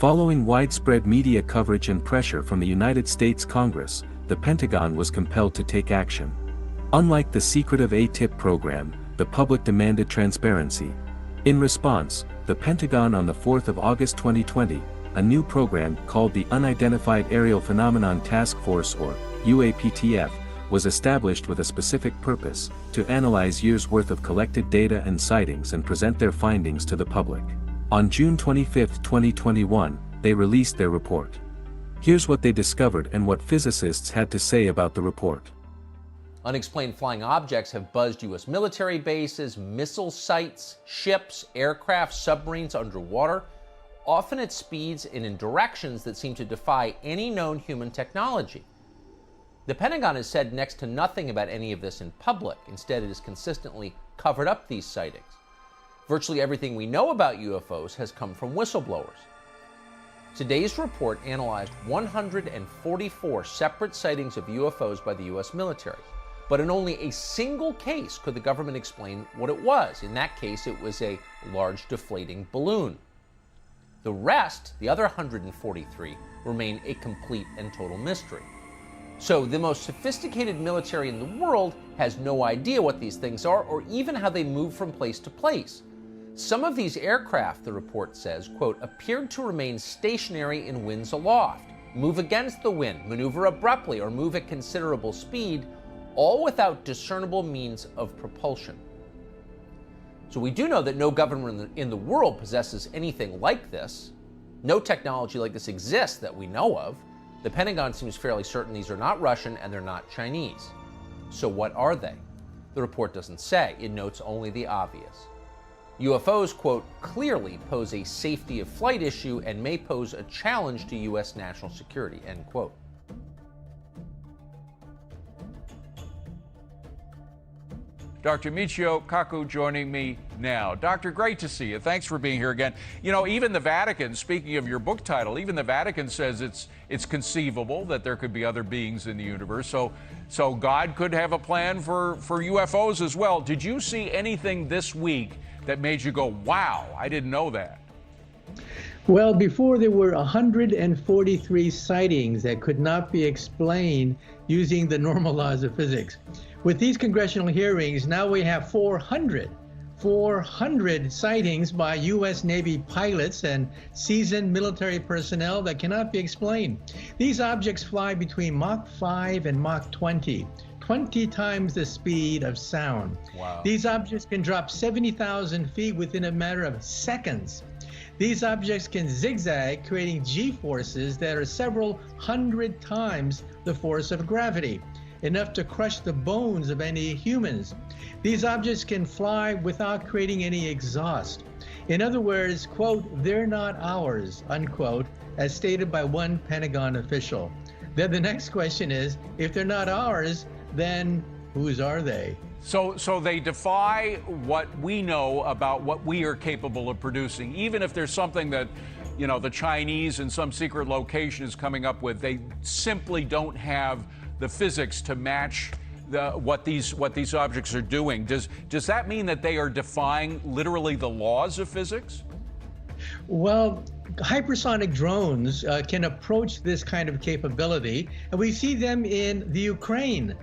Following widespread media coverage and pressure from the United States Congress, the Pentagon was compelled to take action. Unlike the secretive ATIP program, the public demanded transparency. In response, the Pentagon on the 4th of August 2020, a new program called the Unidentified Aerial Phenomenon Task Force or UAPTF, was established with a specific purpose, to analyze years' worth of collected data and sightings and present their findings to the public. On June 25, 2021, they released their report. Here's what they discovered and what physicists had to say about the report. Unexplained flying objects have buzzed U.S. military bases, missile sites, ships, aircraft, submarines underwater, often at speeds and in directions that seem to defy any known human technology. The Pentagon has said next to nothing about any of this in public. Instead, it has consistently covered up these sightings. Virtually everything we know about UFOs has come from whistleblowers. Today's report analyzed 144 separate sightings of UFOs by the U.S. military. But in only a single case could the government explain what it was. In that case, it was a large deflating balloon. The rest, the other 143, remain a complete and total mystery. So the most sophisticated military in the world has no idea what these things are or even how they move from place to place. Some of these aircraft, the report says, quote, appeared to remain stationary in winds aloft, move against the wind, maneuver abruptly, or move at considerable speed, all without discernible means of propulsion. So we do know that no government in the world possesses anything like this. No technology like this exists that we know of. The Pentagon seems fairly certain these are not Russian and they're not Chinese. So what are they? The report doesn't say. It notes only the obvious. UFOs, quote, clearly pose a safety of flight issue and may pose a challenge to U.S. national security, end quote. Dr. Michio Kaku joining me now. Doctor, great to see you. Thanks for being here again. You know, even the Vatican, speaking of your book title, even the Vatican says it's conceivable that there could be other beings in the universe. So God could have a plan for UFOs as well. Did you see anything this week that made you go, wow, I didn't know that? Well, before there were 143 sightings that could not be explained using the normal laws of physics. With these congressional hearings, now we have 400 sightings by U.S. Navy pilots and seasoned military personnel that cannot be explained. These objects fly between Mach 5 and Mach 20 times the speed of sound. Wow. These objects can drop 70,000 feet within a matter of seconds. These objects can zigzag, creating G-forces that are several hundred times the force of gravity, enough to crush the bones of any humans. These objects can fly without creating any exhaust. In other words, quote, they're not ours, unquote, as stated by one Pentagon official. Then the next question is, if they're not ours, then whose are they? So they defy what we know about what we are capable of producing. Even if there's something that, you know, the Chinese in some secret location is coming up with, they simply don't have the physics to match what these objects are doing. Does that mean that they are defying literally the laws of physics? Well, hypersonic drones can approach this kind of capability, and we see them in the Ukraine.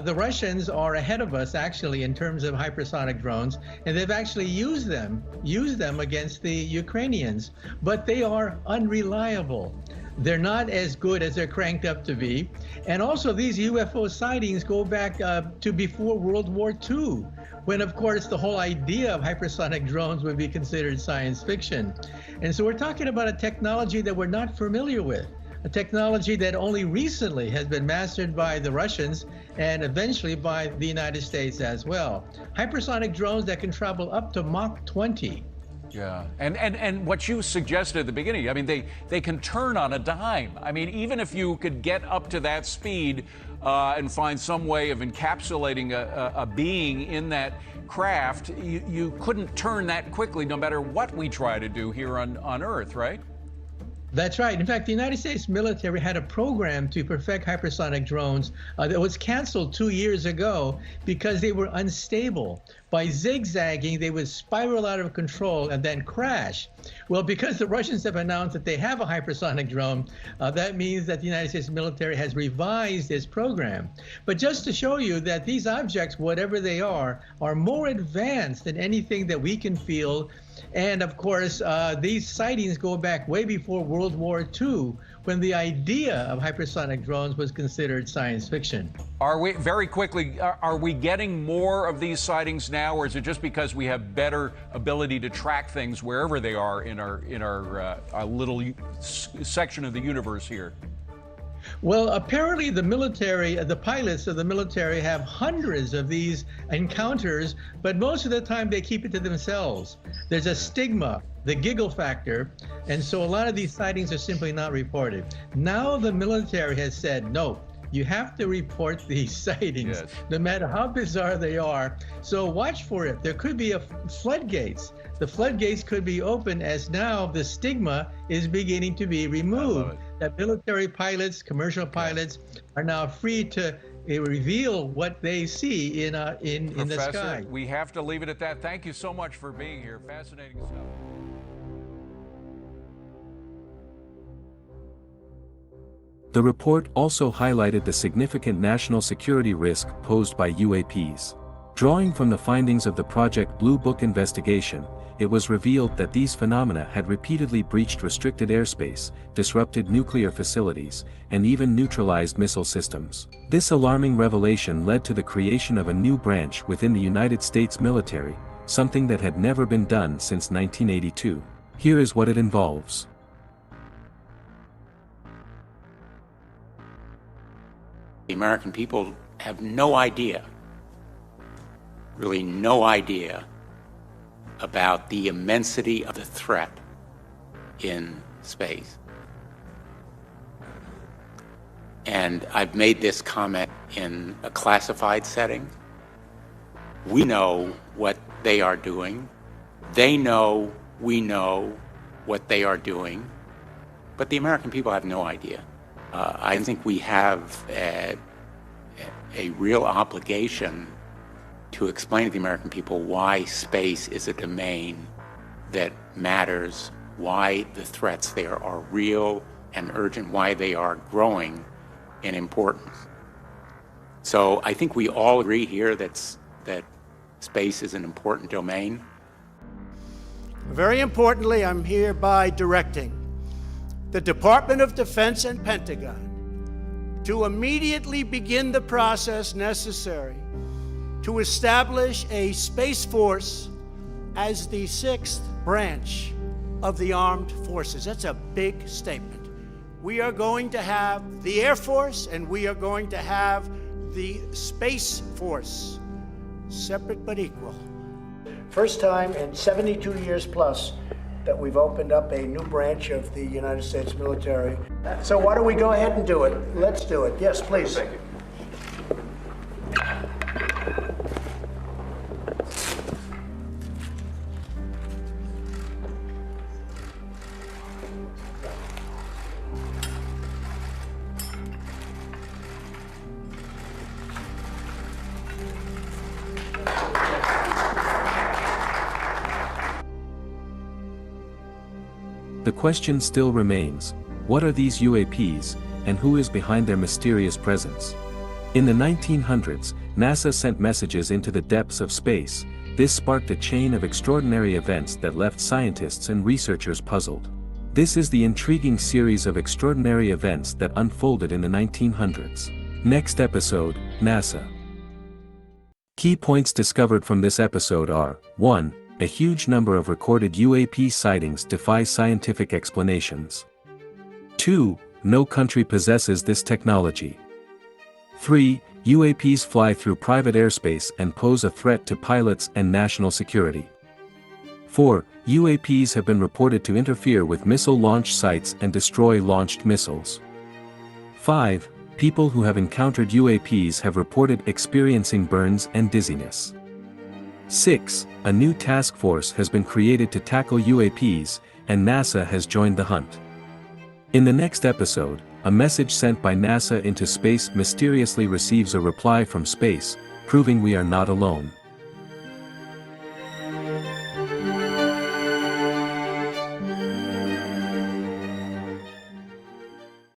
The Russians are ahead of us actually in terms of hypersonic drones, and they've actually used them against the Ukrainians, but they are unreliable. They're not as good as they're cranked up to be. And also these UFO sightings go back to before World War II, when of course the whole idea of hypersonic drones would be considered science fiction. And so we're talking about a technology that we're not familiar with, a technology that only recently has been mastered by the Russians and eventually by the United States as well. Hypersonic drones that can travel up to Mach 20. Yeah, and what you suggested at the beginning, I mean, they can turn on a dime. I mean, even if you could get up to that speed and find some way of encapsulating a being in that craft, you couldn't turn that quickly no matter what we try to do here on Earth, right? That's right. In fact, the United States military had a program to perfect hypersonic drones that was canceled 2 years ago because they were unstable. by zigzagging, they would spiral out of control and then crash. Well, because the Russians have announced that they have a hypersonic drone, that means that the United States military has revised its program. But just to show you that these objects, whatever they are more advanced than anything that we can feel. And of course, these sightings go back way before World War II, when the idea of hypersonic drones was considered science fiction. Are we, very quickly, are we getting more of these sightings now, or is it just because we have better ability to track things wherever they are in our little section of the universe here? Well, apparently the military, the pilots of the military have hundreds of these encounters, but most of the time they keep it to themselves. There's a stigma, the giggle factor, and so a lot of these sightings are simply not reported. Now the military has said, no, you have to report these sightings, no matter how bizarre they are. So watch for it. There could be a floodgates. The floodgates could be open as now the stigma is beginning to be removed. That military pilots, commercial pilots are now free to reveal what they see in the sky. Professor, we have to leave it at that. Thank you so much for being here. Fascinating stuff. The report also highlighted the significant national security risk posed by UAPs. Drawing from the findings of the Project Blue Book investigation, it was revealed that these phenomena had repeatedly breached restricted airspace, disrupted nuclear facilities, and even neutralized missile systems. This alarming revelation led to the creation of a new branch within the United States military, something that had never been done since 1982. Here is what it involves. The American people have no idea, really no idea, about the immensity of the threat in space. And I've made this comment in a classified setting. We know what they are doing. They know we know what they are doing. But the American people have no idea. I think we have a real obligation to explain to the American people why space is a domain that matters, why the threats there are real and urgent, why they are growing in importance. So I think we all agree here that space is an important domain. Very importantly, I'm hereby directing the Department of Defense and Pentagon to immediately begin the process necessary to establish a Space Force as the 6th branch of the armed forces. That's a big statement. We are going to have the Air Force and we are going to have the Space Force, separate but equal. First time in 72 years plus that we've opened up a new branch of the United States military. So why don't we go ahead and do it? Let's do it. Yes, please. Thank you. The question still remains, what are these UAPs, and who is behind their mysterious presence? In the 1900s, NASA sent messages into the depths of space. This sparked a chain of extraordinary events that left scientists and researchers puzzled. This is the intriguing series of extraordinary events that unfolded in the 1900s. Next episode, NASA. Key points discovered from this episode are: 1. A huge number of recorded UAP sightings defy scientific explanations. 2. No country possesses this technology. 3. UAPs fly through private airspace and pose a threat to pilots and national security. 4. UAPs have been reported to interfere with missile launch sites and destroy launched missiles. 5. People who have encountered UAPs have reported experiencing burns and dizziness. 6. A new task force has been created to tackle UAPs, and NASA has joined the hunt. In the next episode, a message sent by NASA into space mysteriously receives a reply from space, proving we are not alone.